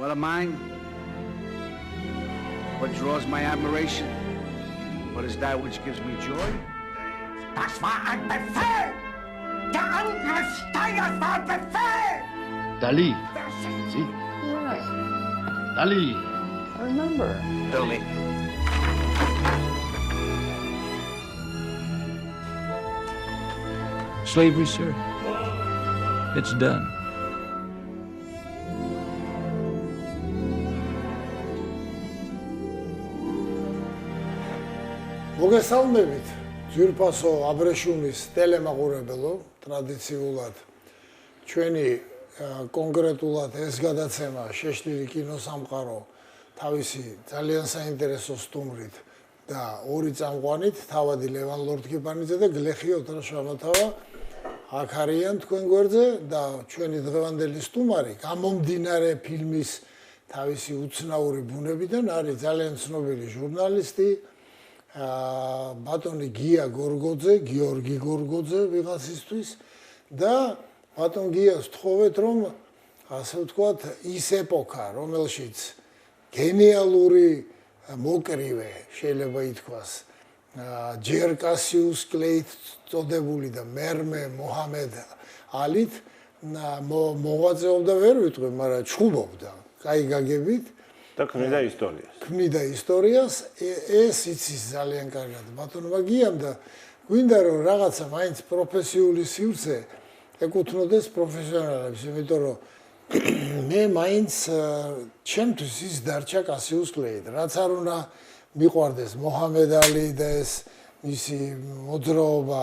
What am I? What draws my admiration? What is that which gives me joy? Das war ein Befehl! Der Angriff Steyrs war ein Befehl! Dali. See? Yes, Dali. I remember. Tell me. Slavery, sir. It's done. მოგესალმებით ძვირფასო აბრეშუმის ტელემაყურებელო ტრადიციულად ჩვენი კონკრეტულად ეს გადაცემა შეშლილი კინოსამყარო თავისი ძალიან საინტერესო სტუმრით და ორი წამყვანით თავადი ლევან ლორდქიპანიძე და გლეხი ოთრაშანოთავა აქ არიან თქვენ გვერდზე და ჩვენი დღევანდელი სტუმარი გამომდინარე ფილმის თავისი უცნაური ბუნებიდან არის ძალიან ცნობილი ჟურნალისტი ბატონი გია გორგოძე, გიორგი გორგოძე ვიღაცისთვის და ბატონ გიას ვთხოვეთ რომ ასე ვთქვათ ის ეპოქა რომელშიც გენიალური მოკრივე შეიძლება ითქვას ჯერ კასიუს კლეით წოდებული და მერმე მოჰამედ ალით მოღვაწეობდა ვერ ვიტყვი მაგრამ ჩხუბობდა კაი გაგებით და ქმნიდა ისტორიას. ქმნიდა ისტორიას, ეს იცის ძალიან კარგად ბატონმა გიამ და გვინდა რომ რაღაცა მაინც პროფესიული სივრცე ეკუთვნოდეს პროფესიონალებს, იმიტომ რომ მე მაინც ჩემთვის ის დარჩა კასიუს კლეით, რაც არ უნდა მიყვარდეს მოჰამედ ალი და ეს მისი მოძრაობა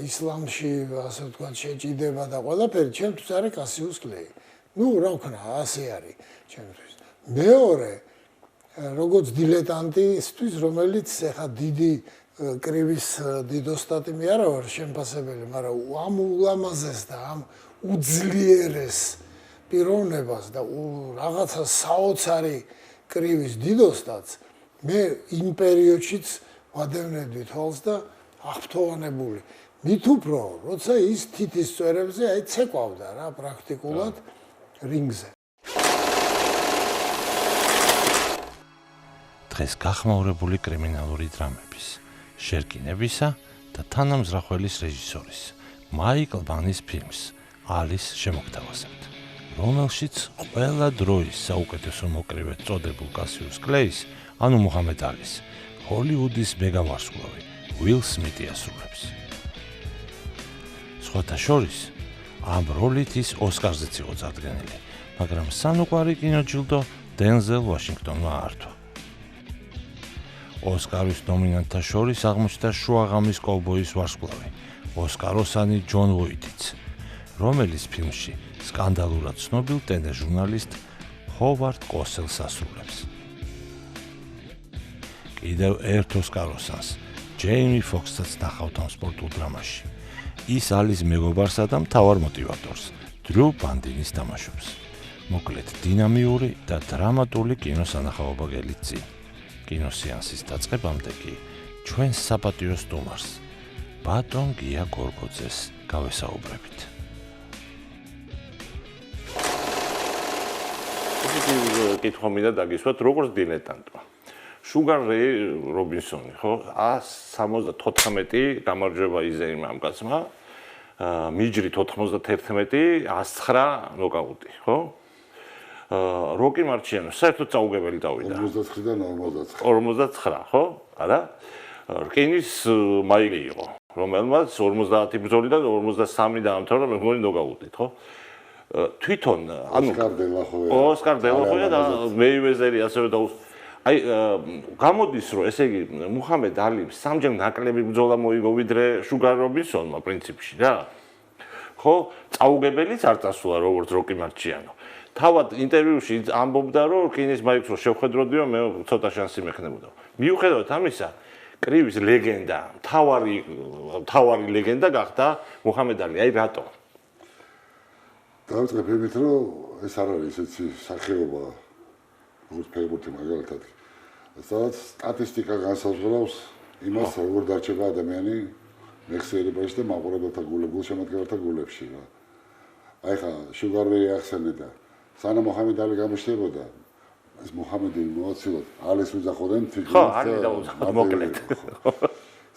ისლამში, ასე ვთქვათ, შეჭიდება და ყველაფერი ჩემთვის არის კასიუს კლეი. ნუ რა ვქნა, ასე არის ჩემთვის. მეორე როგორც დილეტანტისთვის რომელიც ეხა დიდი კრივის დიდოსტატი მე არა ვარ შემფასებელი მაგრამ ამ ულამაზეს და ამ უძლიერეს პიროვნებას და რაღაცა საოცარი კრივის დიდოსტატს მე იმ პერიოდშიც ვადევნებდი თვალს და აღფრთოვანებული მით უფრო როცა ის თითის წვერებზე აი ცეკვავდა რა პრაქტიკულად რინგზე დღეს გახმაურებული კრიმინალური დრამების, შერკინებისა და თანამზრახველის რეჟისორის მაიკლ ბანის ფილმს ალის შემოგთავაზებთ, რომელშიც ყველა დროის საუკეთესო მოკრივედ წოდებულ კასიუს კლეის, ანუ მოჰამედ ალის, ჰოლივუდის მეგავარსკვლავი უილ სმიტი ასრულებს. სხვათა შორის, ამ როლით ის ოსკარზეც იყო წარდგენილი, მაგრამ სანუკვარი კინოჯილდო დენზელ ვაშინგტონმა აართვა. ოსკარის ნომინანტთა შორის აღმოჩნდა შუაღამის კოვბოის ვარსკვლავი, ოსკაროსანი ჯონ ვოიტიც, რომელიც ფილმში სკანდალურად ცნობილ ტელეჟურნალისტ ჰოვარდ კოსელს ასრულებს. კიდევ ერთ ოსკაროსანს, ჯეიმი ფოქსსაც ნახავთ ამ სპორტულ დრამაში. ის ალის მეგობარსა და მთავარ მოტივატორს, დრუ ბანდინის თამაშობს. მოკლედ დინამიური და დრამატული კინოსანახაობა გელით წინ. კინოსეანსის დაწყებამდე კი ჩვენს საპატიო სტუმარს, ბატონ გია გორგოძეს გავესაუბრებით. კითხვა მინდა დაგისვათ, როგორც დილეტანტმა. შუგარ რეი რობინსონი, ხო? 174 გამარჯვება იზეიმა ამ კაცმა. მიჯრით 91, 109 ნოკაუტი, ხო? როკი მარჩიანო საერთოდ წაუგებელი დავიდა 59-დან 59 59 ხო? არა? რკინის მაილი იყო, რომელმაც 50 ბრძოლიდან 53 დაამთავრა მეგონი ნოკაუტით, ხო? თვითონ ანუ ოსკარ დელახოია და მეივეზერი ასევე და აი გამოდის რომ ესე იგი მუჰამედ ალიმ სამჯერ ნაკლები ბრძოლა მოიგო ვიდრე შუგარ რობინსონმა პრინციპში რა. ხო? წაუგებელიც არ წასულა როგორც როკი მარჩიანო. თავად ინტერვიუში ამბობდა რომ რკინის მაილს რო შევხედროდიო მე ცოტა შანსი მექნებოდა. მიუხედავად ამისა, კრივის ლეგენდა, თავარი ლეგენდა გახდა მუჰამედ ალი. აი რატო? დავიწყებ იმით რომ ეს არ არის ესეთი სახეობა როგორც ფეხბურთი მაგალითად. სადაც სტატისტიკა განსაზღვრავს იმას როგორ დარჩება ადამიანი მეხსიერებაში და მაყურებელთა გულშემატკივრთა გულებში რა. აი ხა შუგარ რეი ახსენე და სანამ მოჰამედ ალი გამოჩნდებოდა ეს მოჰამედი მოაცილოთ ალის უძახოდნენ ხო ალი დაუძახოთ მოკლედ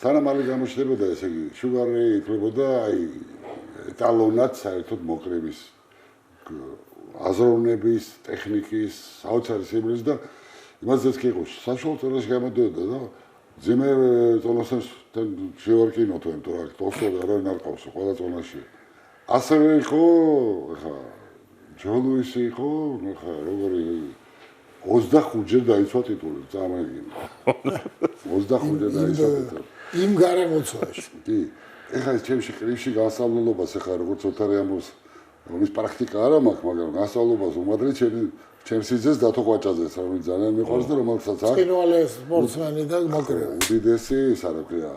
სანამ ალი გამოჩნდებოდა ესე იგი შუგარი ითვლებოდა აი ეტალონად საერთოდ მოკრების აზროვნების ტექნიკის საოცარი სიმბლის და იმასაც კი იყო საშუალო წელს გამოდიოდა და ძიმე წონასთან შევარკინოთ იმიტომ რომ თოსო რა ნარყავსო ყველა წონაში ასევე იყო ხა ჯოლუისი იყო ხა როგორი 25 ჯერ დაიცვა ტიტული წამაგინო 25 ჯერ დაიცვა ტიტული იმ გარემოცვაში კი ეხლა ეს ჩემში კრივში გასავლელობას ეხლა როგორც ოთარი ამბობს რომის პრაქტიკა არა მაქვს მაგრამ გასავლელობას უმადრე ჩემს სიძეს დათო ყვაჭაძეს რომელიც ძალიან მიყვარს და რომელსაც აქვს წინვალე სპორტსმენი და მოკრე უდიდესი ის რა ქვია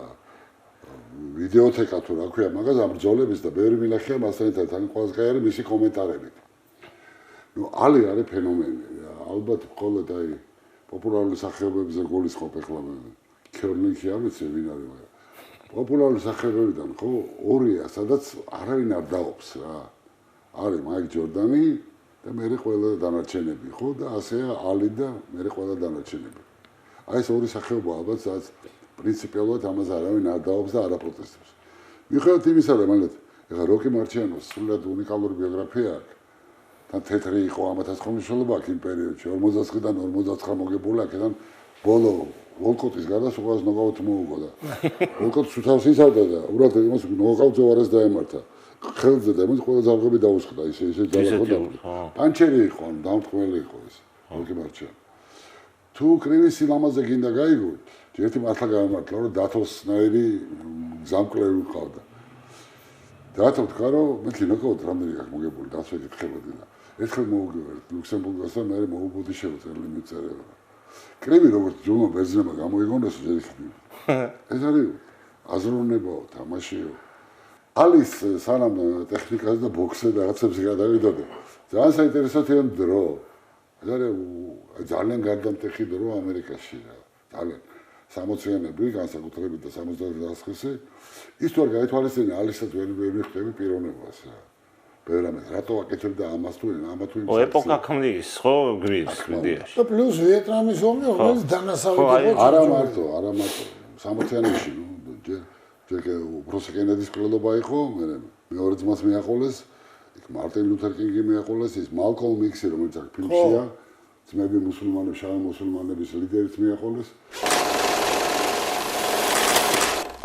ვიდეოთეკა თუ რა ქვია მაგას ამ ბრძოლების და ბევრი მინახია მასთან ერთად ან ყველაზე კაირი მისი კომენტარებით ნუ ალი არის ფენომენი ალბათ მხოლოდ აი პოპულარული სახეობებზე გულისხმობ ეხლა ქერლინგი არ ვიცი ვინ არის მაგრამ პოპულარული სახეობებიდან ხო ორია სადაც არავინ არ დაობს რა არის მაიკ ჯორდანი და მე ყველა დანარჩენები ხო და ასეა ალი და მე ყველა დანარჩენები აი ეს ორი სახეობა ალბათ სადაც პრინციპიულად ამაზე არავინ არ დაობს და არ აპროტესტებს მიუხედავად იმისა რომ მალეთ ეხლა როკი მარჩიანოს სულად უნიკალური ბიოგრაფია აქვს და თეთრი იყო ამათაც ხომშულობა აქ იმ პერიოდში 49-დან 59 მოგებული აქედან ბოლო ვოლკოტის გარდა სულ ნოკაუტ მოუგო და ვოლკოტს თავს იცავდა და უბრალოდ იმას ნოკაუტზე ვარეს დაემართა ხელზე და იმის ყველა ძალები დაუსხდა ისე ძალახოდა პანჩერი იყო დამტყველი იყო ეს როკი მარჩიანი თუ კრივი სილამაზე გინდა გაიგო ერთი მართლა გამართლა რომ დათოსნაირი ზამკლები ყავდა დათო თქვა რომ მე ნოკაუტ რამდენი აქვს მოგებული დათო ეკითხებოდი და ერთხელ მოვუგებთ ლუქსემბურგასთან მე მოვუბოდი შევწერლი მიწერება კრივი როგორც ჯომა ბერძნებმა გამოიგონეს ჯერიხი ეს არის აზროვნებაო თამაშიო ალის სანამ ტექნიკაზე და ბოქსზე და რაღაცებზე გადავიდოდი ძალიან საინტერესო თემ დრო ეს არის ძალიან გარდამტეხი დრო ამერიკაში რა ძალიან 60-იანები განსაკუთრებით და 70-იანი ის თუ არ გაითვალისწინე ალისაც ვერ მიხვდები პიროვნებას რა ბევრამე რატო აკეთებდა ამას თუ ამა თუ იმ ეპოქა ქმნის ხო გვირს ვიდეოში და პლუს ვიეტნამის ომი რომელიც დანასავი იყო არა მარტო 60-იანებში ჯერ უბრალოდ კენედის ყრილობა იყო მეორე ძმას მიაყოლეს იქ მარტინ ლუთერ კინგი მიაყოლეს ის მალკოლმ იქსი რომელიც აქ ფილმშია ძმები მუსულმანები შავი მუსულმანების ლიდერიც მიაყოლეს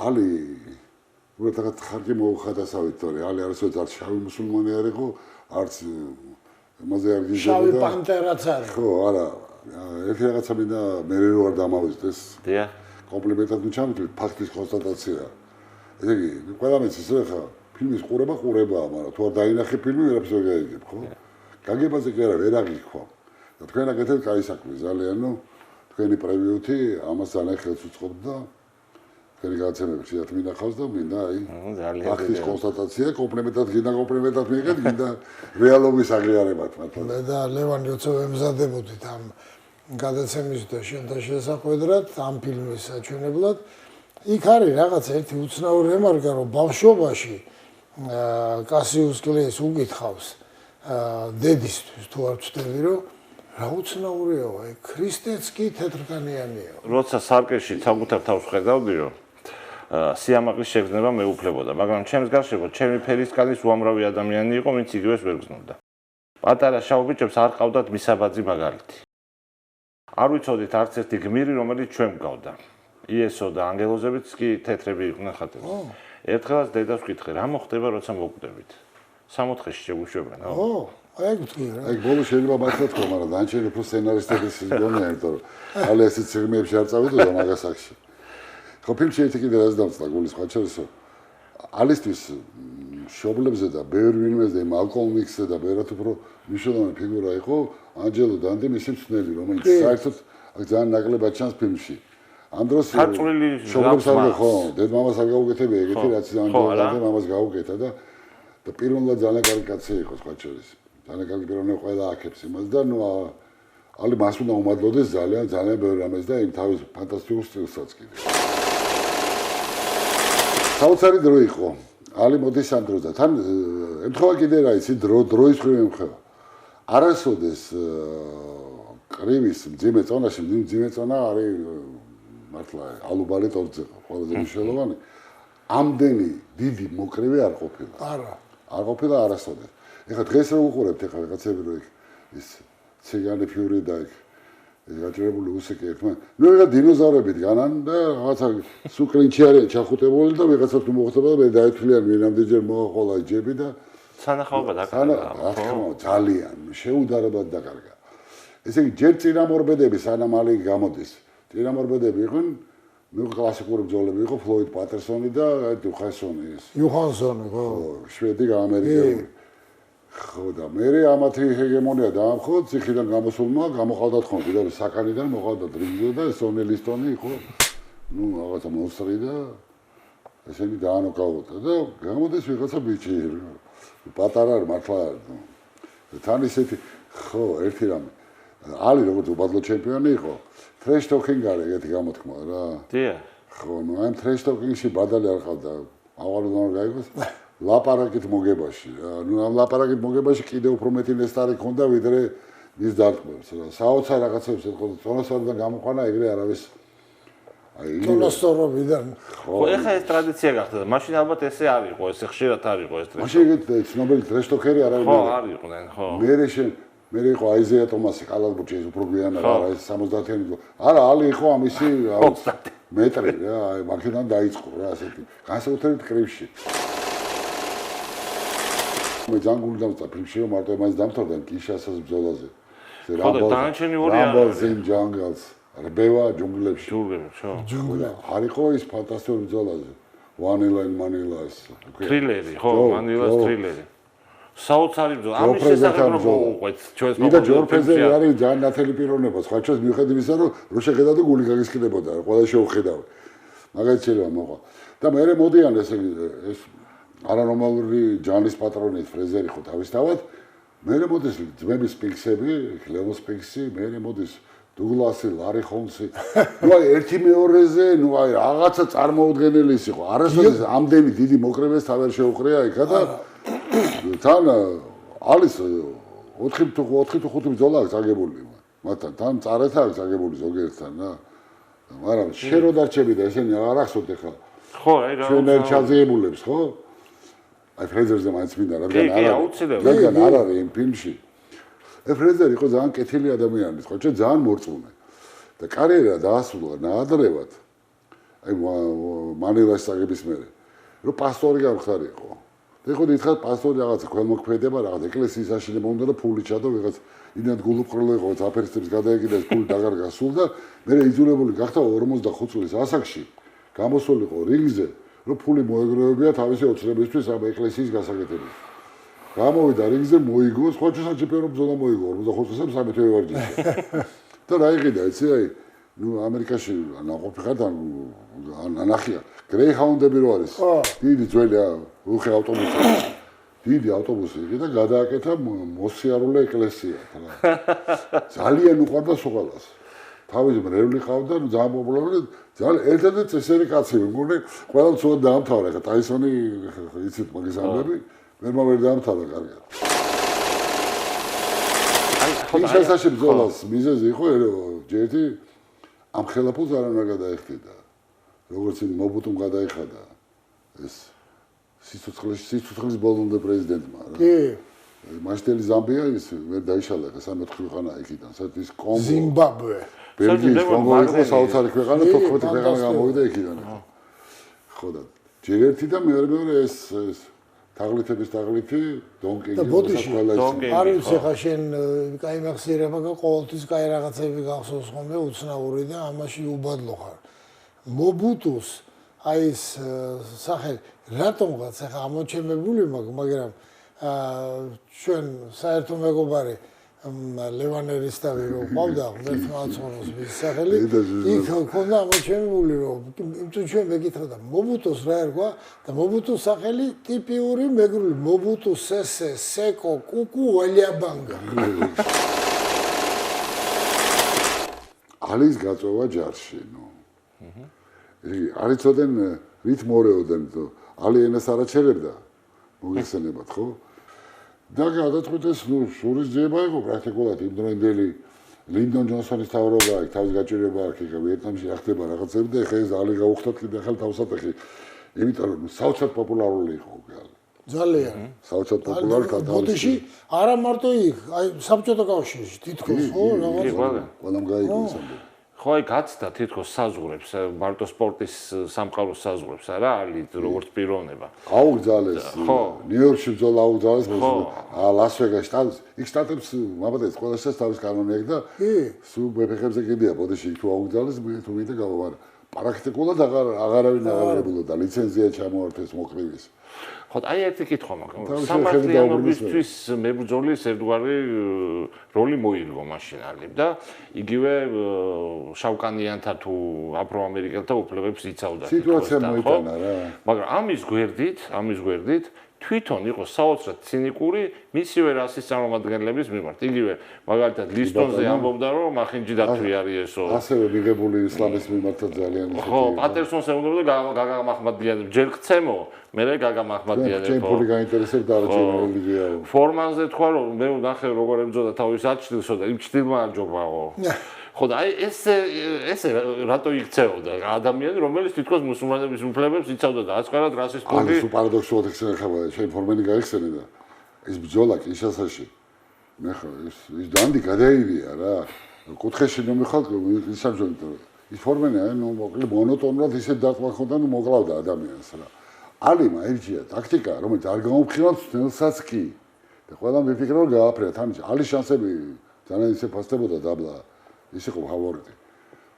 ალი უბრალოდ ხარკი მოუხადასავით თორე ალი არასოდეს არც შავი მუსულმანი არ იყო არც მასე არ გიჟებოდა შავი პანტერაც არის ხო არა ერთი რაღაცა მინდა მე რო არ დამავიწყდეს დია კომპლიმენტად მიჩამთვლით ფაქტის კონსტატაცია ესე იგი ყველამეც ისე ხა ფილმის ყურებაა მაგრამ თუ არ დაინახე ფილმი ვერაფერს ვერ გაიგებ ხო გაგებაზე კი არა ვერ აღიქვა და თქვენ აკეთებთ კაი საქმე ძალიან ნუ თქვენი პრევიუთი ამას ძალიან ხელს უწყობთ და თქვენი გადაცემები შეიძლება მინახავს და მინდა აი ფაქტის კონსტატაცია კომპლიმენტად მიიღეთ მინდა რეალობის აღიარებათ მართლა მე და ლევან როცა ვემზადებოდით ამ გადაცემის და შენთან შესახვედრად ამ ფილმის საჩვენებლად იქ არის რაღაც ერთი უცნაური რემარკა რომ ბავშვობაში კასიუს კლეის უკითხავს დედისთვის თუ არ ვწდები რომ რა უცნაურია აი ქრისტეც კი თეთრკანიანია როცა სარკეში საკუთარ თავს ხედავდი რომ სიამაყის შეგრძნება მეუფლებოდა მაგრამ ჩემს გარშემო ჩემი ფერისკალის უამრავი ადამიანი იყო ვინც იგივეს ვერ გრძნობდა პატარა შავ ბიჭებს არ ყავდათ მისაბაძი მაგალითი არ ვიცოდით არც ერთი გმირი რომელიც ჩვენ გგავდა იესო და ანგელოზებიც კი თეთრები იყვნენ ხატები ერთხელაც დედას ვკითხე რა მოხდება როცა მოკვდებით 64-ში შეგვიშვებენ ო აი გთქვი რა აი ბოლოს შეიძლება მართლა თქვა მაგრამ დანჩენ უფრო სცენარისტების გონია იმიტომ რომ ალე ესეც ფილმებში არ წავიდოდა მაგასაკში ხო ფილმში ერთი კიდე რაც დამწყდა გულის ხაჩერსო ალისტვის შობლებზე და ბევრ ვინმეზე მალკოლმ იქსზე და ბევრად უფრო მნიშვნელოვანი ფიგურა იყო ანჯელო დანდი მისი მცნელი რომელიც საერთოდ ძალიან ნაკლებად ჩანს ფილმში ამ დროს შობლებს არ ხო დედმამას არ გაუკეთებია ეგეთი რაც ანჯელო დანდი მამას გაუკეთა და პირველად ძალიან კარგი კაცი იყო ხაჩერის ძალიან კარგი პიროვნება ყველა აქებს იმას და ნუ ალი მას უნდა უმადლოდეს ძალიან ძალიან ბევრ რამეს და იმ თავის ფანტასტიკურ სტილსაც კიდე საოცარი დრო იყო ალი მოდის ამ დროს და თან ემთხვევა კიდე რა იცი დროის ხრივ ემთხვევა არასოდეს კრივის მძიმე წონაში, მძიმე წონა არის მართლა ალუბალი ტორზე ყველაზე მნიშვნელოვანი. ამდენი დიდი მოკრივე არ ყოფილა. არ ყოფილა არასოდეს. ეხლა დღეს რო უყურებთ ეხლა რაღაცები რო ის ციგანი ფიური და გაჭრებული უსიკი ერთმა. ნუ ეხლა დინოზავრები დგანან და რაღაცა სულ კლინჩი არის ჩახუტებული და ვიღაცა თუ მოხდება და მე დაეთვლიან ვინამდეჯერ მოაყოლა ჯები და სანახაობა დაკარგა. ძალიან შეუდარებად დაკარგა. ესე იგი ჯერ წინამორბედები სანამ ალი გამოდის. წინამორბედები იყვნენ ნუ კლასიკური ბრძოლები იყო ფლოიდ პატერსონი და უხასონი ის. იუჰანსონი ხო? შვედი ამერიკელი. ხო და მე ამათი ჰეგემონია დაამხო ციხიდან გამოსულმა გამოყავდათ ხომ კიდევ საკანიდან მოყავდათ რინგზე და სონელისტონი იყო ნუ რაღაცა მოსრი და ესენი დაანოკაუტა და გამოდის ვიღაცა ბიჭი პატარა მართლა თან ისეთი ხო ერთი რამე ალი როგორც უბადლო ჩემპიონი იყო ტრეშ ტოქინგ არის ეგეთი გამოთქმა რა დიახ ხო ნუ ამ ტრეშ ტოქინგში ბადალი არ ყავდა აღარ უნდა გაიგოს ლაპარაკით მოგებაში ნუ ამ ლაპარაკით მოგებაში კიდე უფრო მეტი ნესტარი ქონდა ვიდრე მის დარტყმებს რა საოცარ რაღაცებს ეთქო წონასწორიდან გამოყვანა ეგრე არავის აი წონასწორობიდან ხო ეხა ეს ტრადიცია გახდა და მაშინ ალბათ ესე არ იყო ესე ხშირად არ იყო ეს ტრეშ მაშინ ეგეთ ცნობილი ტრეშ ტოქერი არავინ ხო არ იყვნენ ხო მე იყო აიზეა თომასი კალაბურჩი ეს უფრო გვიანა რა ეს 70-იანი არა ალი იყო ამისი 30 მეტრი რა აი მაგიდან დაიწყო რა ასეთი განსაკუთრებით კრივში მე ჯანგული დამწა პრინციპი რომ მარტო იმას დამთავრდა კიშასას ბრძოლაზე. ხო და დანარჩენი ორი არის. რამბოზიმ ჯანგალს, რბევა ჯუნგლებში. ჯუნგლებში. არისო ის ფანტასტიკური ბრძოლაზე. ვანილა and მანილას. თრილერი, ხო, ვანილას თრილერი. საოცარი ბრძოლა. ამის შესახებ რომ მოუყვეთ ჩვენს მოგონდა ჯორფეზე არის ძალიან ნათელი პიროვნება. სხვა ჩვენს მიუხედავად იმისა რომ რო შეხედა და გული გაგისკდებოდა, ყველა შეუხედავი. მაგალითად შეიძლება მოყვა. და მე მოდიან ესე ეს არანორმალური ჯანის პატრონი ფრეზერი ხო თავისთავად მე მოდის ძმების სპინქსები ლევოს სპინქსი მე მოდის დუგლასი ლარი ჰოლმსი ნუ აი ერთი მეორეზე ნუ აი რაღაცა წარმოუდგენელი ის იყო არასოდეს ამდენი დიდი მოკრებეს თავერ შეუყრია იქა და თან არის 4 თუ 5 ბრძოლა აქვს აგებული მათთან თან წარეთა აქვს აგებული ზოგიერთთან რა მაგრამ შენ რო დარჩები და ესენი არ ახსოვთ ახლა ხო აი რა ჩვენ ჩაძიებულებს ხო აი ფრეზერზე მაინც მინდა რადგან არ არის იმ ფილმში აი ფრეზერი იყო ძალიან კეთილი ადამიანი ხო ჩვენ ძალიან მორწმუნე და კარიერა დაასრულა ნაადრევად აი მანილას წაგების მერე რომ პასტორი გამხდარიყო და ხო დიდხანს პასტორი რაღაცა ქველმოქმედება რაღაც ეკლესიის აშენება უნდა და ფული ჩადო ვიღაც ინად გულუყრილი იყო აფერისტებს გადაეკიდა ეს ფული დაგარგა სულ და მე იძულებული გახდა 45 წლის ასაკში გამოსულიყო რიგზე რომ ფული მოეგროვებია თავისი ოცნებისთვის ამ ეკლესიის გასაკეთებლად. გამოვიდა რიგზე მოიგო, სხვა ჩემპიონო ბრძოლა მოიგო 45 წელს 13 ვარჯიში. და რა იყიდა, იცი აი, ნუ ამერიკაში ნაყოფი ხარ და ანახია. გრეიჰაუნდები რო არის. დიდი ძველი უხე ავტობუსი. დიდი ავტობუსი იგი და გადააკეთა მოსიარულე ეკლესია. ძალიან უყვარდა სოღალას. თავის მრევლი ყავდა, ძალიან პოპულარული, ძალიან ერთადერთი წესერი კაცი, მგონი, ყველა ცოტა დაამთავრა, ხა ტაისონი იცით მაგის ამბები, მერმა ვერ დაამთავრა კარგად. აი, შესაძლოა ბრძოლას მიზეზი იყო, ჯერტი ამ ხელაფულს არ უნდა გადაეხტიდა. როგორც მობუტუმ გადაიხადა ეს სიცოცხლის ბოლომდე პრეზიდენტმა რა. კი. მასტელი ზამბია ის ვერ დაიშალა ხა 13 ქვეყანა იქიდან, სადაც ის კონგო ზიმბაბვე ბელგიის კონგო იყო საოცარი ქვეყანა 14 ქვეყანა გამოვიდა იქიდან. ხო და ჯერ ერთი და მეორე ეს თაღლითების თაღლითი დონკინგის ყველა არ ვიცი ხა შენ კაი მახსიერება და ყოველთვის კაი რაღაცები გახსოვს ხოლმე უცნაური და ამაში უბადლო ხარ. მობუტუს აი ეს სახე რატომღაც ხა ამოჩემებული მაგრამ ჩვენ საერთო მეგობარი ლევან ერისთავი რო ყავდა ღმერთმა აწმოს მის სახელი იქ ქონდა ამოჩემებული რომ იმიტომ ჩვენ მეკითხავდა მობუტუს რა ერქვა და მობუტუს სახელი ტიპიური მეგრული მობუტუს სესე სეკო კუკუ ვალიაბანგა არის გაწევა ჯარში ნუ არის ცოტენ რით მორეოდენ ალი ენას არაჩერებდა მოგესალმებათ ხო და გადაწყვიტეს, შურის ძიება იყო პრაქტიკულად იმდროინდელი ლინდონ ჯონსონის თავრობა, თავის გაჭირება აქ ვიეტნამში ახდება რაღაცები და ეხა ეს ალი გაუხდათ კიდე ახალ თავსატეხი. იმიტომ რომ საოცრად პოპულარული იყო უკვე. ძალიან. საოცრად პოპულარი ბოდიში არა მარტო იქ, აი საბჭოთა კავშირში თითქოს ხო რაღაც. ყველამ გაიგო ეს ამბავი. ხო, აი გაცდა თითქოს საზღვრებს, მარტო სპორტის სამყაროს საზღვრებს, არა, არის როგორც პიროვნება. აუგზავნეს. ნიუ-იორკში ბრძოლა აუგზავნეს, ლას-ვეგასში, იქ შტატებს მაბადეთ, ყველასას თავის კანონი აქვს და სულ მეფეხებზე კიდია, ბოდიში იქ თუ აუგზავნეს, მე თუ მინდა გავაბარა. პრაქტიკულად აღარავინ აღარებულოდა, ლიცენზია ჩამოართვეს მოყრივის. ხო, აი ერთი კითხვა მაქვს. სამართლიანობისთვის მებრძოლის ერთგვარი როლი მოიგო მაშინ არის და იგივე შავკანიანთა თუ აფრო-ამერიკელთა უფლებებს იცავდა. სიტუაცია მოიტანა რა. მაგრამ ამის გვერდით თვითონ იყო საოცრად ცინიკური მისივე რასის წარმომადგენლების მიმართ. იგივე მაგალითად ლისტონზე ამბობდა რომ ახინჯი დათვი არის ესო. ასევე მიღებული ისლამის მიმართაც ძალიან ისეთი. ხო, პატერსონს ემუნებოდა გაგა მაჰმადიანე, ჯერ ხცემო, მერე გაგა მაჰმადიანე. ჩემ ფული გაინტერესებდა არა ჩემი რელიგია. ფორმანზე თქვა რომ მე ნახე როგორ ებრძოდა თავის აჩtildeსო და იმ ჩtildeმა არჯობაო. ხო და აი ესე რატო იქცეოდა ადამიანი რომელიც თითქოს მუსულმანების უფლებებს იცავდა და აწყარად რასის პუნქტი არის პარადოქსულად ეხსენა ხება შენ ფორმენი გაიხსენე და ეს ბრძოლა კიშასაში მე ხო ის დანდი გადაივია რა კუთხეში მომიხალ ისამჟონიტო ის ფორმენი აი ნუ მოკლე მონოტონურად ისე დარტყმა ხონდა ნუ მოკლავდა ადამიანს რა ალიმა ერჯია ტაქტიკა რომელიც არ გამოფხილავს თელსაც კი და ყველა მიფიქრა რომ გააფრია თან ალის შანსები ძალიან ისე ფასდებოდა დაბლა ის იყო ფავორიტი.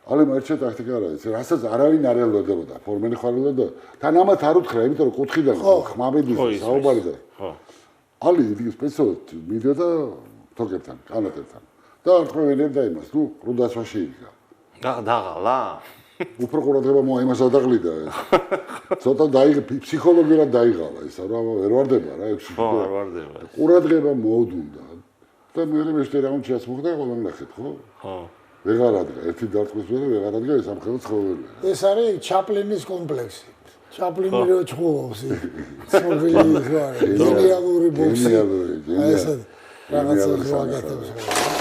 ალემ ერჩა ტაქტიკა არა ის, რასაც არავინ არ ელოდებოდა. ფორმენი ხვალოდა და თან ამათ არ უთხრა, იმიტომ რომ კუთხიდან ხმამედის საუბარი და. ხო. ალი იგი სპეციალურად მიდიოდა თოკებთან, კანატებთან. და არწმევენებდა იმას, ნუ რუდაცვაში იქა. დაღალა. უფრო ყურადღება იმას ადაღლიდა ეს. ცოტა ფსიქოლოგიურად დაიღალა ის, რა ვერ ვარდება რა ეს. ხო, არ ვარდება. ყურადღება მოუდუნდა. და მე მეშტე რაუნდშიც მოხდა, ყველამ ნახეთ, ხო? ხო. ვეღარ ადგა, ერთი დარტყმის მერე ვეღარ ადგა ეს ამხელა ცხოველია. ეს არის ჩაპლინის კომპლექსი. ჩაპლინი რო ჩხუბობს. ცხოველი ის არის. გენიალური ბოქსი. აი ეს რაღაცა ზოგადად.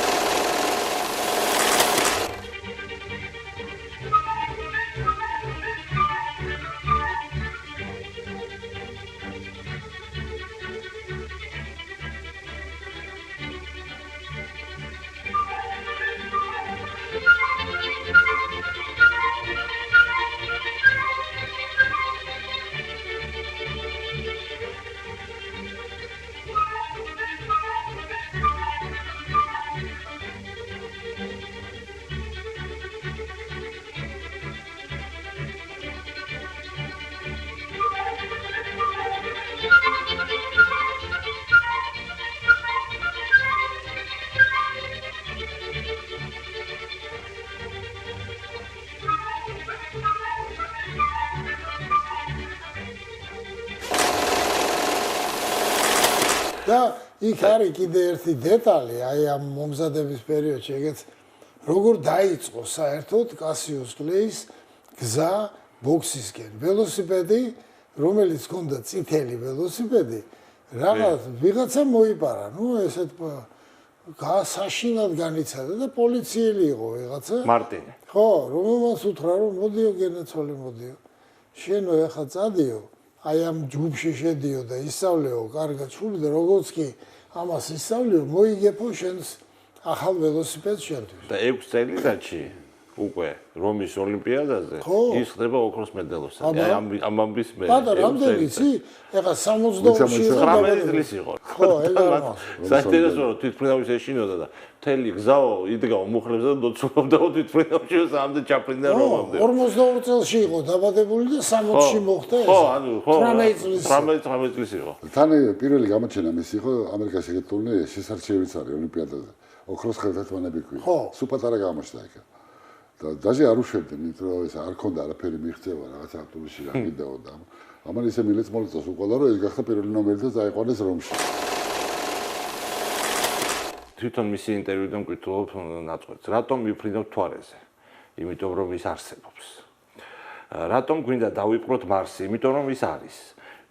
და იქ არის კიდე ერთი დეტალი, აი ამ მომზადების პერიოდში, ეგეც როგორ დაიწყო საერთოდ კასიუს კლეის გზა ბოქსისკენ. ველოსიპედი, რომელიც ჰქონდა წითელი ველოსიპედი, რაღაც ვიღაცა მოიპარა, ნუ ესეთ გასაშინად განიცადა და პოლიციელი იყო ვიღაცა. მარტინი. ხო, რომელმაც უთხრა რომ მოდიო გენაცვალე მოდიო. შენო ეხა წადიო. აი ამ ჯგუფში შედიო და ისწავლეო კარგად სული და როგორც კი ამას ისწავლიო მოიგებო შენს ახალ ველოსიპედს შენთვის. და 6 წელიწადში უკვე რომის ოლიმპიადაზე ის ხდება ოქროს მედალოსანი. აი ამ ამბის მე. ბატონო, რამდენი იცი? ეხა 62-ში 19 წლის იყო. ხო, ეგ არ საინტერესო რომ თვითმფრინავის ეშინოდა და მთელი გზაო იდგაო მუხლებზე და დოცულობდა თვითმფრინავში სამდე ჩაფრინდა რომამდე. 42 წელში იყო დაბადებული და 60-ში მოხდა ეს. ხო, ანუ ხო. 18 წლის იყო. თან პირველი გამოჩენა მის იყო ამერიკაში გეტყოლნი შესარჩევიც არის ოლიმპიადაზე. ოქროს ხელთათმანები ქვია. სულ პატარა გამოჩნდა იქ. და დაჟე არ უშვებდნენ, იმიტომ რომ ეს არ ქონდა არაფერი მიღწევა რაღაც ავტობუსში რა კიდაო და ამან ისე მილეც მოიწოს უყოლა რომ ეს გახდა პირველი ნომერი და წაიყვანეს რომში. თვითონ მისი ინტერვიუდან მკითხულობ ნაწყვეტს, რატომ მიფრინავ თვარეზე? იმიტომ რომ ის არსებობს. რატომ გვინდა დავიპყროთ მარსი? იმიტომ რომ ის არის.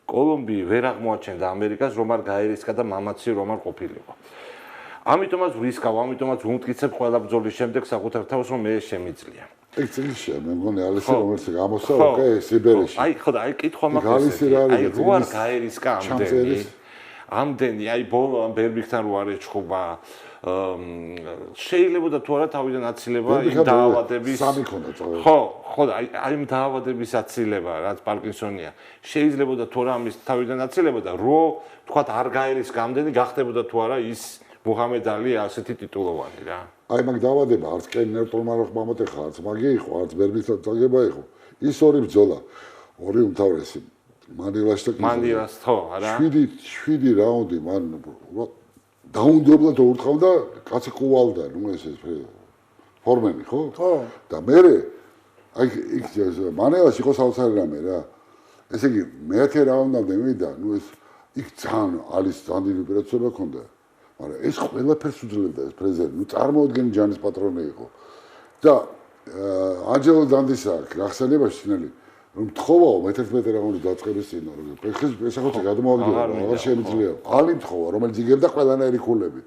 კოლუმბია ვერ აღმოაჩენდა ამერიკას, რომ არ გაერისკა და მამაცი რომ არ ყოფილიყო. ამიტომაც ვრისკავ, ამიტომაც უმტკიცებ ყველა ბრძოლის შემდეგ საკუთარ თავს, რომ მე შემიძლია. ეგ წელია, მე მგონი ალისი რომელიც გამოსა, ოკეი, სიბერეში. აი, კითხვა მაქვს. აი, რო არ გაერისკა ამდენი, აი, ბოლო ამ ბერბიქთან რო არ ეჩხუბა, შეიძლება და თუ არა თავიდან აცილება იმ დაავადების სამი ქონდა წავედი. ხო, აი იმ დაავადების აცილება, რაც პარკინსონია. შეიძლება და თუ არა ამის თავიდან აცილება და რო თქვათ არ გაერისკა ამდენი გახდებოდა თუ არა ის მუჰამედ ალი ასეთი ტიტულოვანი რა. აი მაგ დაავადება არც კენერტოლმა რო მომოტეხა, არც მაგი იყო, არც ბერბიქთან წაგება იყო. ის ორი ბრძოლა, ორი უმთავრესი მანილაში და მანილას ხო, არა? 7 რაუნდი მან დაუნდობლად ურტყავ და კაცი ყუვალდა, ნუ ეს ფორმენი, ხო? ხო. და მე აი იქ მანილაში იყო საოცარი რამე რა. ესე იგი მე-10 რაუნდამდე მივიდა, ნუ ეს იქ ძალიან ალის ძალიან დიდი უპირატესობა ჰქონდა. მაგრამ ეს ყველაფერს უძლებდა ეს პრეზიდენტი, ნუ წარმოუდგენი ჯანის პატრონი იყო. და ანჯელო დანდისა გახსენებაში ძნელი რომ თხოვაო მე-11 რაუნდი დაწყების წინ რომ ესახოთი გადმოვაგდო აღარ შემიძლია ალი თხოვა რომელიც იგებდა ყველანაირი ქულები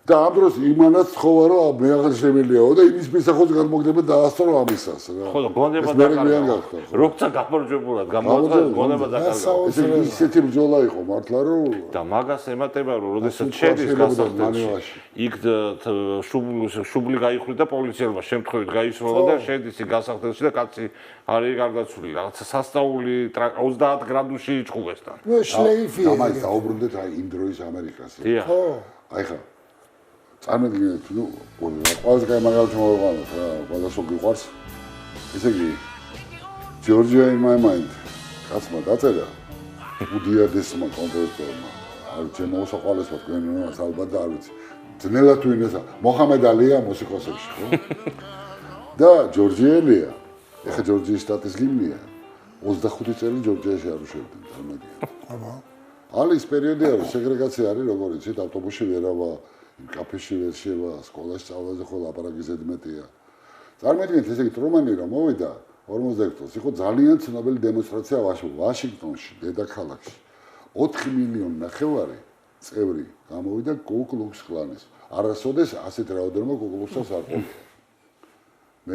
და ამ დროს იმანაც თხოვა რომ მე აღარ შემიძლიაო და იმის მისახოთი გადმოგდება დაასწრო ამისას რა ხო გონდება დაკარგა როცა გამარჯვებულად გამოაცხადა გონდება დაკარგა ისეთი ბრძოლა იყო მართლა რომ და მაგას ემატება რომ როდესაც შედის გასახდელში იქ შუბლი გაიხრიდა პოლიციელმა შემთხვევით გაისროლა და შედის გასახდელში და კაცი არის გარდაცვლილი რაღაცა სასწაული 30 გრადუსში იჭხუბესთან ნუ შლეიფი ამას დაუბრუნდეთ აი იმ დროის ამერიკას ხო აი ხა წარმოგიდგენთ ნუ ყველაზე კაი მაგალითი მოვიყვანოთ რა ყველა სულ გიყვარს ესე იგი Georgia in my mind კაცმა დაწერა უდიადესმა კომპოზიტორმა არ ჩემო მოსაყვალეს ვთქვენ ალბათ და არ ვიცი ძნელად თუ ინესა მოჰამედ ალია მუსიკოსებში ხო და ჯორჯიელია ეხა ჯორჯიის შტატის გიმნია 25 წელი ჯორჯიაში არ უშევდნენ წარმოგიდგენთ აბა ალის პერიოდი არის სეგრეგაცია არის როგორ იცით ავტობუსში ვერავა კაფეში ვერ შევა სკოლაში სწავლაზე ხო ლაპარაკი ზედმეტია წარმოგიდგენთ ესე იგი ტრუმანი რომ მოვიდა 46 წელს იყო ძალიან ცნობილი დემონსტრაცია ვაშინგტონში დედაქალაქში 4 მილიონი ნახევარი წევრი გამოვიდა კუ კლუქს კლანის არასოდეს ასეთ რაოდენობა კუ კლუქსს არ ყოლია მე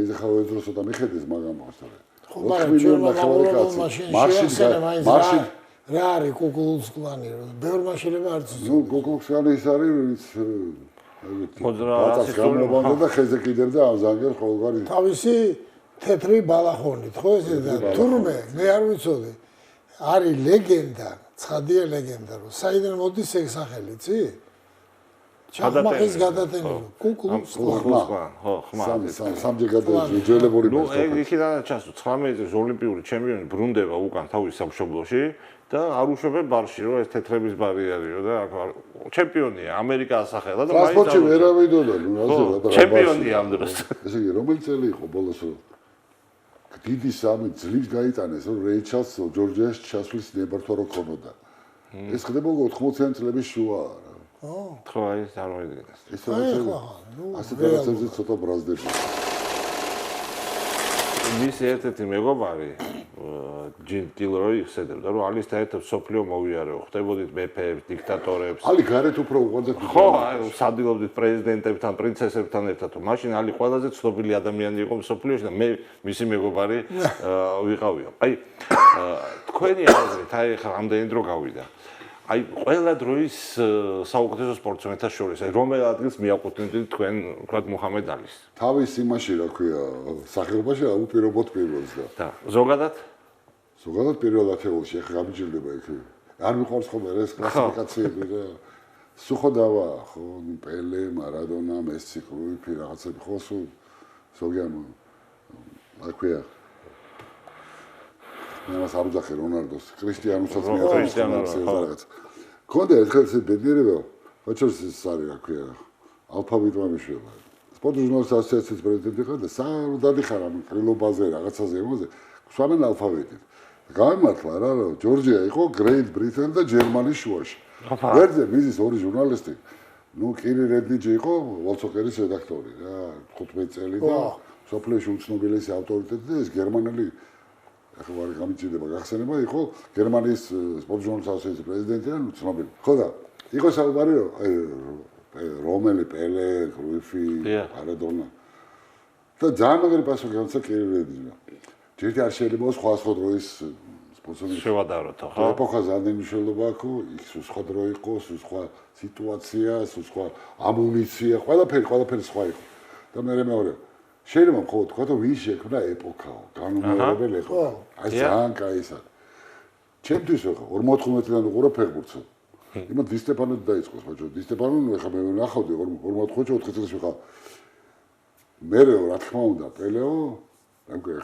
ეს ხავე დროს ცოტა მიხედეს მაგამ მოსწორე 4 მილიონი ნახევარი კაცი მარში რა არის კუ კლუქს კლანი ბევრ მაშინებმა არც ნუ კუ კლუქს კლანი ის არის ვინც მოდრაასის გამოვანდა და ხეზე კიდევდა ამ ზანგერ ყოველგვარი თავისი თეთრი ბალახონით ხო ესე და თურმე მე არ ვიცოდი არის ლეგენდა ცხადია ლეგენდა რომ საიდან მოდის ეს სახელი ცი ჩახმახის გადატენილი კუკლუქს კლანი ხო ხმა სამჯერ გადაიძველებული ნუ ეგ იქიდან ჩასო 19 წლის ოლიმპიური ჩემპიონი ბრუნდება უკან თავის სამშობლოში და არ უშვებენ ბარში რომ ეს თეთრების ბარი არისო და ჩემპიონია ამერიკა ასახელა და მაინც სპორტში ვერავიდოდა ნუ ასე ჩემპიონია ამ დროს ესე იგი რომელი წელი იყო ბოლოს დიდი სამი ძლივს გაიტანეს რომ რეიჩალს ჯორჯიაში ჩასვლის ნებართვა რო ქონოდა ეს ხდება 80-იანი წლების შუა ხო აი წარმოიდგინეს ეს ასე რაღაცებზე ცოტა ბრაზდები მის ერთ-ერთი მეგობარი ჯინ ტილროი იხსენებდა რომ ალის ერთად სოფლიო მოვიარეო ხდებოდით მეფეებს დიქტატორებს ალი გარეთ უფრო უყვარდათ ხო აი სადილობდით პრეზიდენტებთან პრინცესებთან ერთად მაშინ ალი ყველაზე ცნობილი ადამიანი იყო სოფლიოში და მე მისი მეგობარი ვიყავიო აი თქვენი აზრით აი ხა ამდენი დრო გავიდა აი ყველა დროის საუკეთესო სპორტსმენთა შორის აი რომელ ადგილს მიაკუთვნებთ თქვენ ვთქვათ მუჰამედ ალის თავის იმაში რა ქვია სახეობაში უპირობოდ პირველს და ზოგადად პირველ ათეულში ახლა გამიჯილდება იქ არ მიყვარს ხოლმე ეს კლასიფიკაციები რა სუხოდავა ხო პელე მარადონა მესი კრუიფი რაღაცები ხო სულ ზოგიერთი რა ქვია მას არ უძახე რონალდოს კრისტიანოსაც რაღაც კონდა ერთხელ ეს ბედნიერება ხოჩოს ეს არის რა ქვია ალფაბეტმა მიშვება სპორტ ჟურნალისტთა ასოციაციის პრეზიდენტი ხარ და სამ დადიხარ ამ კრილობაზე რაღაცაზე იმაზე გვსვამენ ალფაბეტით გამართლა რა რომ ჯორჯია იყო გრეიტ ბრიტენ და გერმანიის შუაში ვერძე მიზის ორი ჟურნალისტი ნუ კირი რედლიჯი იყო ვოლცოკერის რედაქტორი რა 15 წელი და სოფლიოში უცნობილესი ავტორიტეტი და ეს გერმანელი ახლა ვარ გამიჭირდება გახსენება, იყო გერმანიის სპორტჟურნალის ასოციაციის პრეზიდენტი და ცნობილი. ხო და იყო საუბარი რომელი პელე, კრუიფი, მარადონა. და ძალიან მაგარი პასუხი გამოსცა კირილეძმა. ჯერ არ შეიძლება სხვა დროის სპორტსმენი შევადაროთ, ხო? ეპოქა ძალიან მნიშვნელობა აქვს, იქ სხვა დრო იყო, სხვა სიტუაცია, სხვა ამუნიცია, ყველაფერი სხვა იყო. და მეორე შეიძლება მხოლოდ თქვა, რომ ვინ შექმნა ეპოქაო, განუმეორებელი ეპოქა. აი ძალიან კაი ის არის. ჩემთვის ხო 54-დან უყურებ ფეხბურთს. იმათ დი სტეფანო დაიწყო, ხო, დი სტეფანო ხა მე ნახავდი 45-4 წელს ვიყავ. მე რა თქმა უნდა, პელეო,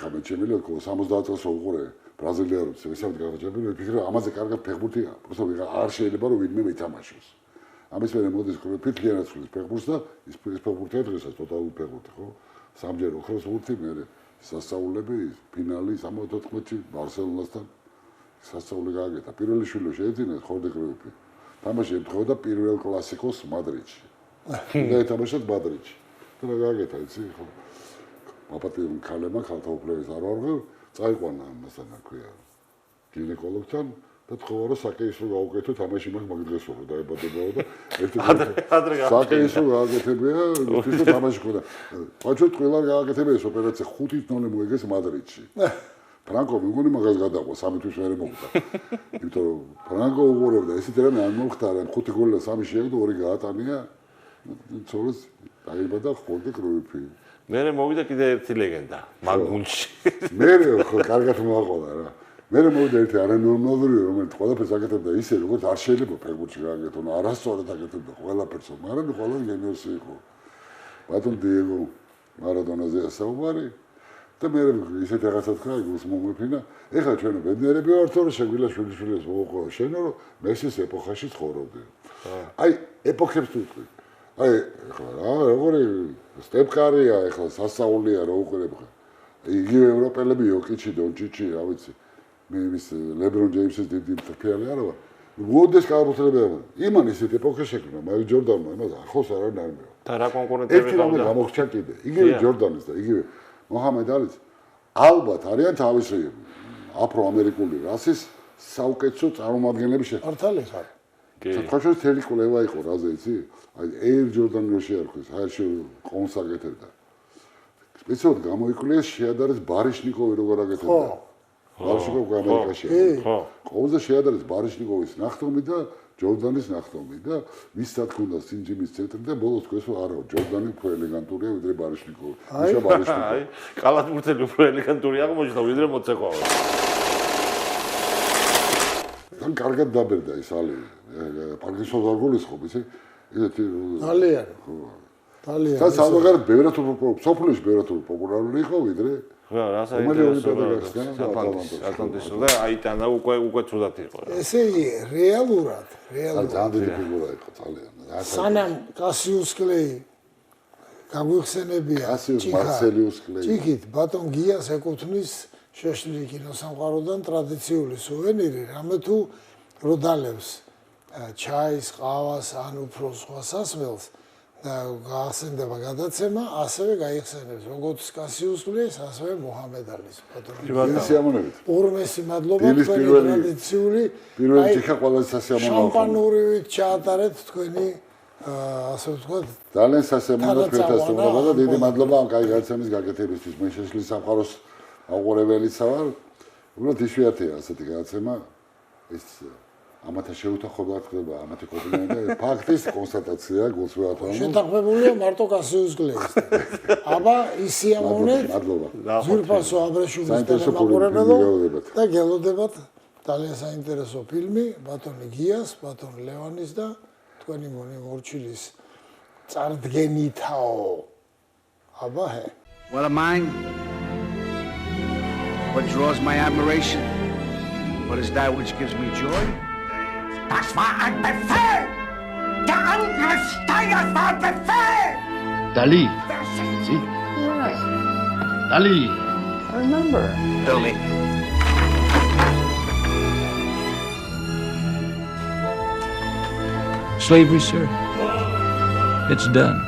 ხა მე ჩემი 70 წელს უყურე ბრაზილიელებს, ესეთი გავაჭრები, მე ვფიქრე, ამაზე კარგად ფეხბურთი პროსტო არ შეიძლება რომ ვინმე ითამაშოს. ამის მერე მოდის ფიქრიანაც ხლის ფეხბურთს და ის ფეხბურთია დღესაც ტოტალური ფეხბურთი, ხო? სამჯერ ოქროს ურთი, მე სასწაულები, ფინალი 74-ში ბარსელონასთან სასწაული გააკეთა. პირველი შვილი შეეძინა ხორდე კრუიფი. თამაში ემთხვეოდა პირველ კლასიკოს მადრიდში. და ეთამაშა მადრიდში. და რა გააკეთა, იცი, ხო? მაპატიონ ქალებმა ქალთაუფლების არვარღო წაიყვანა ამასთან აქვია. გინეკოლოგთან და თქვა რომ საკეისრო გაუკეთო თამაში მაგ დღეს რო დაებადებაო და ადრე საკეისრო გააკეთებია, თვითონ თამაში ქონდა. ბაჭო ყველა გააკეთებია ეს ოპერაცია 5-0 მოიგეს მადრიდში. ფრანკო მიგონი მაგას გადაყვა 3 თვის მერე მოხდა. იმიტომ რომ ფრანკო უყურებდა ესეთ რამე არ მომხდარა 5 გოლი და 3 შეაგდო 2 გაატანია. ცოლს დაიბადა ხორდე კრუიფი. მერე მოვიდა კიდე ერთი ლეგენდა მაგუნში. მერე ხო კარგად მოაყოლა რა. მერე მოვიდა ერთი არანორმალური რომელიც ყველაფერს აკეთებდა ისე როგორც არ შეიძლება ფეხბურთში გააკეთონ, არასწორად აკეთებდა ყველაფერს, მაგრამ ყველა გენიოსი იყო. ბატონ დიეგო მარადონაზეა საუბარი. და მე ისეთ რაღაცა თქვა, ის მომეფინა. ეხლა ჩვენ ბედნიერები ვართ, რომ შეგვიძლია შვილიშვილებს მოუყვა შენო, რომ მესის ეპოქაში ცხოვრობდი. აი, ეპოქებს თუ ვთქვი. აი, ეხლა რა, როგორი სტეპკარია, ეხლა სასწაულია რა უყურებ ხა. იგივე ევროპელები იოკიჩი, დონჩიჩი, რა ვიცი. მე ის ლებრონ ჯეიმსის დიდი ფეხბურთელი არა ვარ. მოდეს გააფრთხილებია. იმან ისეთ ეპოქა შექმნა, მაიკლ ჯორდანმა, იმას ახოს არ არის ნარმეო. და რა კონკურენტები ერთი რამე გამოხჩა კიდე. იგივე ჯორდანის და იგივე მოჰამედ ალის ალბათ არიან თავისი აფრო-ამერიკული რასის საუკეთესო წარმომადგენლები მართალი ხარ. საქართველოს თელი კვლევა იყო რაზე იცი? აი ეირ ჯორდანი რო შეარქვეს, აიში კონს აკეთებდა. სპეციალურად გამოიკვლიეს შეადარეს ბარიშნიკოვი როგორ აკეთებდა. ბარიშნიკოვი ამერიკაში. ხო. ყოველზე შეადარეს ბარიშნიკოვის ნახტომი და ჯორდანის ნახტომი და ვისაც ჰქონდა სინჯიმის ცენტრი და ბოლოს თქვეს რომ არა, ჯორდანი უფრო ელეგანტურია ვიდრე ბარიშნიკოვი. უშა ბარიშნიკოვი. აი, კალათბურთელი უფრო ელეგანტური აღმოჩნდა ვიდრე მოცეკვავა. თან კარგად დაბერდა ეს ალი. პარკინსონს არ გულისხმობ, იცი? ესეთი ძალიან. ძალიან. და სამაგარ ბევრად სოფლში ბევრად პოპულარული იყო ვიდრე რა საინტერესოა ატლანტისო და აიტანა უკვე ცუდად იყო. ესე იგი რეალურად ძალიან დიდი ფიგურა იყო ძალიან. სანამ კასიუს კლეი გაგვიხსენებია მარსელიუს კლეი. ჭიქით ბატონ გიას ეკუთვნის შეშლილი კინოსამყაროდან ტრადიციული სუვენირი, რამე თუ როდალებს ჩაის, ყავას ან უფრო სხვა სასმელს და გაახსენდება გადაცემა, ასევე გაიხსენებს როგორც კასიუს კლეის, ასევე მოჰამედ ალის ბატონო. სიამოვნებით. ორმესი მადლობა თქვენი ტრადიციული პირველი ჭიქა ყველაზე სასიამოვნოა. შამპანურით ჩაატარეთ თქვენი ასე ვთქვათ. ძალიან სასიამოვნო ფერტასტურობა და დიდი მადლობა ამ კაი გადაცემის გაკეთებისთვის. მე შეშლის სამყაროს აუყურებელიც ვარ. უბრალოდ იშვიათია ასეთი გადაცემა. ეს ამათა შეუთანხმება ხდება ამათი კომპლიმენტი ფაქტის კონსტატაცია გულწრფელად. შეთანხმებულია მარტო კასიუს კლეის. აბა ისიამოვნეთ. მადლობა. ზურფასო აბრეშუმის ტელემაყურებელო და გელოდებათ ძალიან საინტერესო ფილმი ბატონი გიას, ბატონ ლევანის და თქვენი მორჩილის წარდგენითაო. აბა ჰე. What am I? What draws my admiration? What is that which gives me joy? Das war ein Befehl! Der Angriffssteiger war Befehl! Dali. Sie? Right. Dali. I remember. Billy. Slavery, sir, it's done.